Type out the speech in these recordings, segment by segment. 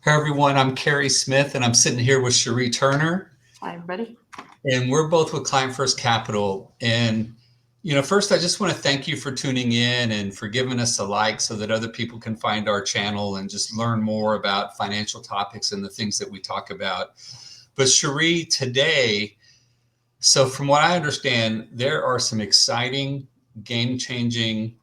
Hey everyone, I'm Cary Smith and I'm sitting here with Cheri Turner, Hi, everybody. and we're both with Client First Capital. And first I just want to thank you for tuning in and for giving us a like so that other people can find our channel and just learn more about financial topics and the things that we talk about. But Cheri, today, so from what I understand, there are some exciting, game-changing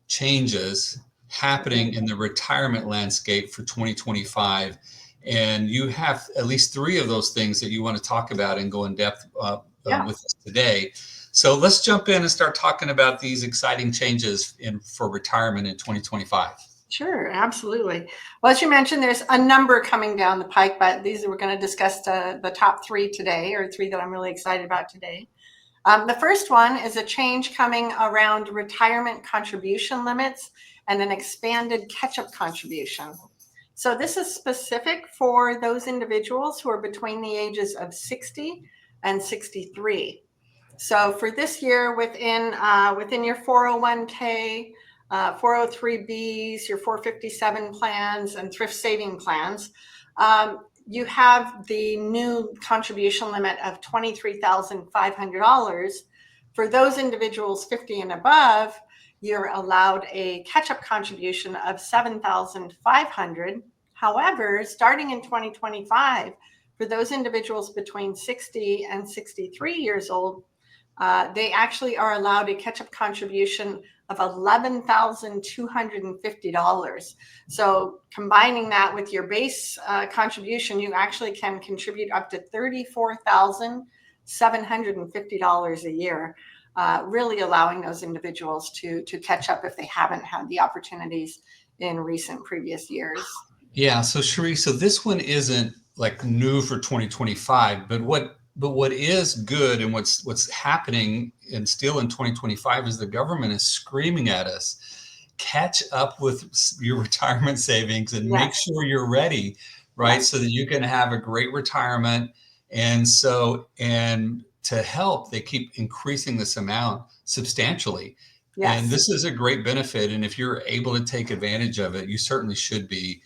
changes happening in the retirement landscape for 2025. And you have at least three of those things that you want to talk about and go in depth Yeah, with us today. So let's jump in and start talking about these exciting changes for retirement in 2025. sure, absolutely. Well, as you mentioned, there's a number coming down the pike, but we're going to discuss the top three today, or three that I'm really excited about today. The first one is a change coming around retirement contribution limits and an expanded catch-up contribution. So this is specific for those individuals who are between the ages of 60 and 63. So for this year, within your 401k, 403bs, your 457 plans, and thrift saving plans, you have the new contribution limit of $23,500. For those individuals 50 and above, you're allowed a catch-up contribution of $7,500. However, starting in 2025, for those individuals between 60 and 63 years old, they actually are allowed a catch-up contribution of $11,250. So combining that with your base contribution, you actually can contribute up to $34,750 a year, really allowing those individuals to catch up if they haven't had the opportunities in recent previous years. Yeah, so Cheri, so this one isn't like new for 2025, but what is good and what's happening and still in 2025 is the government is screaming at us, catch up with your retirement savings and make Yes. sure you're ready, right? Yes. So that you can have a great retirement. And to help, they keep increasing this amount substantially. And Yes. this is a great benefit. And if you're able to take advantage of it, you certainly should be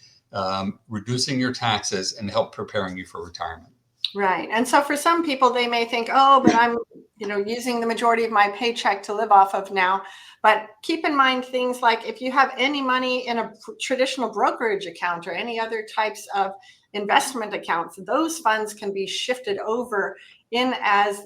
reducing your taxes and help preparing you for retirement. Right. And so for some people, they may think, oh, but I'm, using the majority of my paycheck to live off of now. But keep in mind things like if you have any money in a traditional brokerage account or any other types of investment accounts, those funds can be shifted over in as,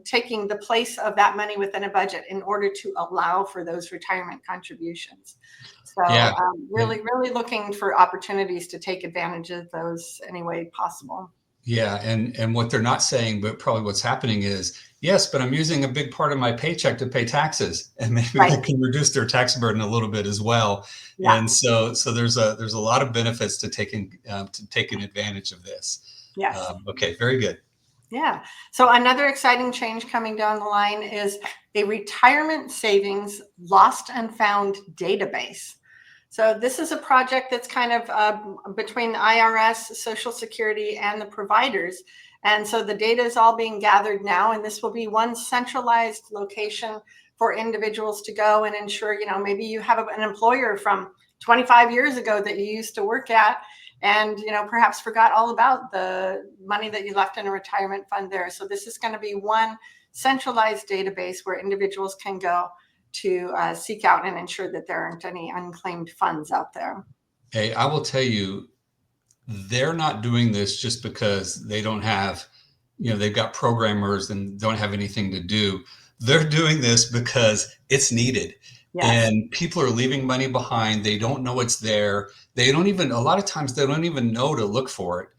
taking the place of that money within a budget in order to allow for those retirement contributions. So Yeah. really, really looking for opportunities to take advantage of those any way possible. Yeah, and what they're not saying, but probably what's happening is, yes, but I'm using a big part of my paycheck to pay taxes, and maybe Right. they can reduce their tax burden a little bit as well. Yeah. And so there's a lot of benefits to taking advantage of this. Yes. Okay, very good. Yeah. So another exciting change coming down the line is a retirement savings lost and found database. So this is a project that's kind of between the IRS, Social Security, and the providers. And so the data is all being gathered now, and this will be one centralized location for individuals to go and ensure, maybe you have an employer from 25 years ago that you used to work at and, perhaps forgot all about the money that you left in a retirement fund there. So this is going to be one centralized database where individuals can go to seek out and ensure that there aren't any unclaimed funds out there. Hey, I will tell you, they're not doing this just because they don't have, they've got programmers and don't have anything to do. They're doing this because it's needed. Yes. And people are leaving money behind. They don't know it's there. They don't even, a lot of times they don't even know to look for it.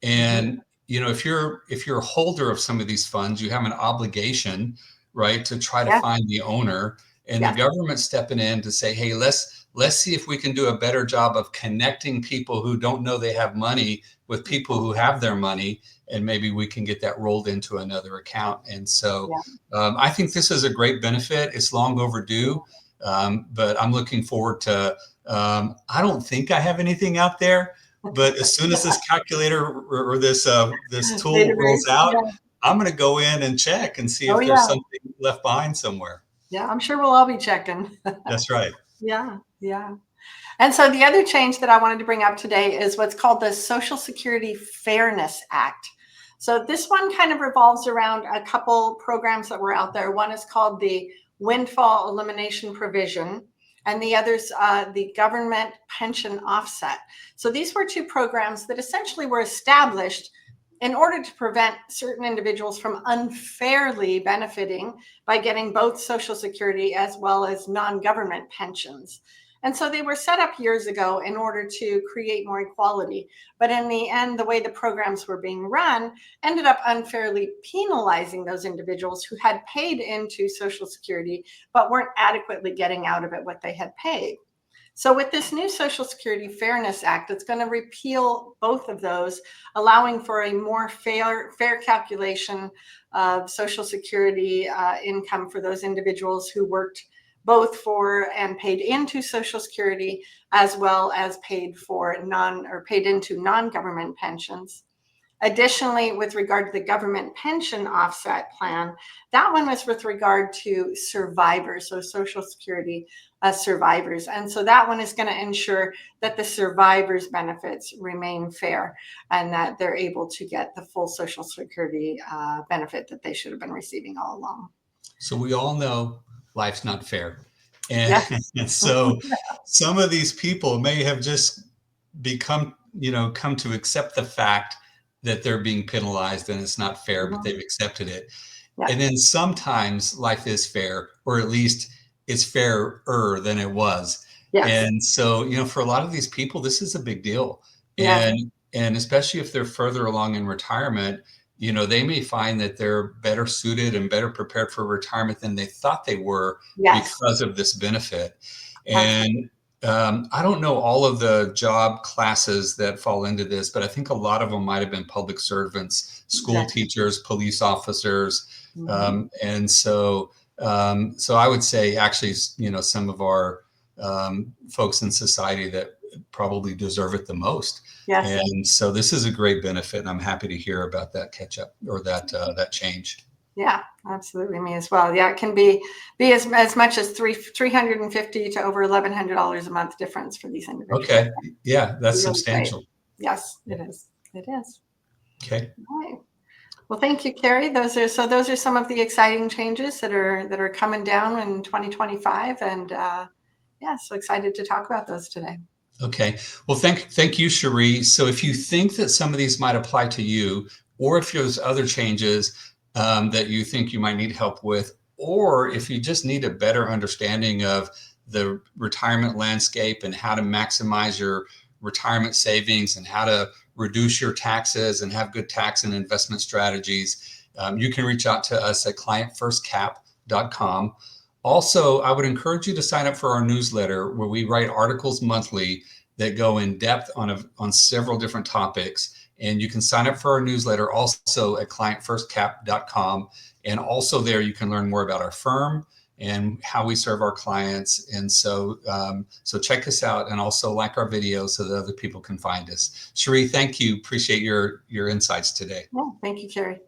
And, if you're a holder of some of these funds, you have an obligation, right, to try to Yes. find the owner, and the Yes. government stepping in to say, hey, let's see if we can do a better job of connecting people who don't know they have money with people who have their money, and maybe we can get that rolled into another account. And so Yeah. I think this is a great benefit. It's long overdue, but I'm looking forward to, I don't think I have anything out there, but as soon as this calculator or this tool rolls Database. out, Yeah. I'm going to go in and check and see Oh, if there's yeah. something left behind somewhere. Yeah. I'm sure we'll all be checking. That's right. Yeah. Yeah. And so the other change that I wanted to bring up today is what's called the Social Security Fairness Act. So this one kind of revolves around a couple programs that were out there. One is called the Windfall Elimination Provision, and the other's the Government Pension Offset. So these were two programs that essentially were established in order to prevent certain individuals from unfairly benefiting by getting both Social Security as well as non-government pensions. And so they were set up years ago in order to create more equality. But in the end, the way the programs were being run ended up unfairly penalizing those individuals who had paid into Social Security, but weren't adequately getting out of it what they had paid. So with this new Social Security Fairness Act, it's going to repeal both of those, allowing for a more fair calculation of Social Security income for those individuals who worked both for and paid into Social Security, as well as paid into non-government pensions. Additionally, with regard to the government pension offset plan, that one was with regard to survivors, so Social Security survivors. And so that one is going to ensure that the survivors' benefits remain fair and that they're able to get the full Social Security benefit that they should have been receiving all along. So we all know life's not fair. And, Yes. and so some of these people may have just come to accept the fact that they're being penalized and it's not fair, but they've accepted it. Yeah. And then sometimes life is fair, or at least it's fairer than it was. Yes. And so, for a lot of these people, this is a big deal. Yes. And especially if they're further along in retirement, they may find that they're better suited and better prepared for retirement than they thought they were because of this benefit. And I don't know all of the job classes that fall into this, but I think a lot of them might have been public servants, school teachers, police officers. And so I would say actually, some of our folks in society that probably deserve it the most. Yes. And so this is a great benefit, and I'm happy to hear about that catch up or that change. Yeah, absolutely. Me as well. Yeah, it can be as much as $350 to over $1,100 a month difference for these individuals. Okay. Yeah, that's really substantial. Great. Yes, it is. It is. Okay. All right. Well, thank you, Cary. Those are some of the exciting changes that are coming down in 2025, and so excited to talk about those today. Okay. Well, thank you, Cheri. So if you think that some of these might apply to you, or if there's other changes that you think you might need help with, or if you just need a better understanding of the retirement landscape and how to maximize your retirement savings and how to reduce your taxes and have good tax and investment strategies, you can reach out to us at clientfirstcap.com. Also, I would encourage you to sign up for our newsletter, where we write articles monthly that go in depth on several different topics. And you can sign up for our newsletter also at clientfirstcap.com. And also there you can learn more about our firm and how we serve our clients. And so check us out, and also like our videos so that other people can find us. Cheri, thank you. Appreciate your insights today. Yeah, thank you, Cary.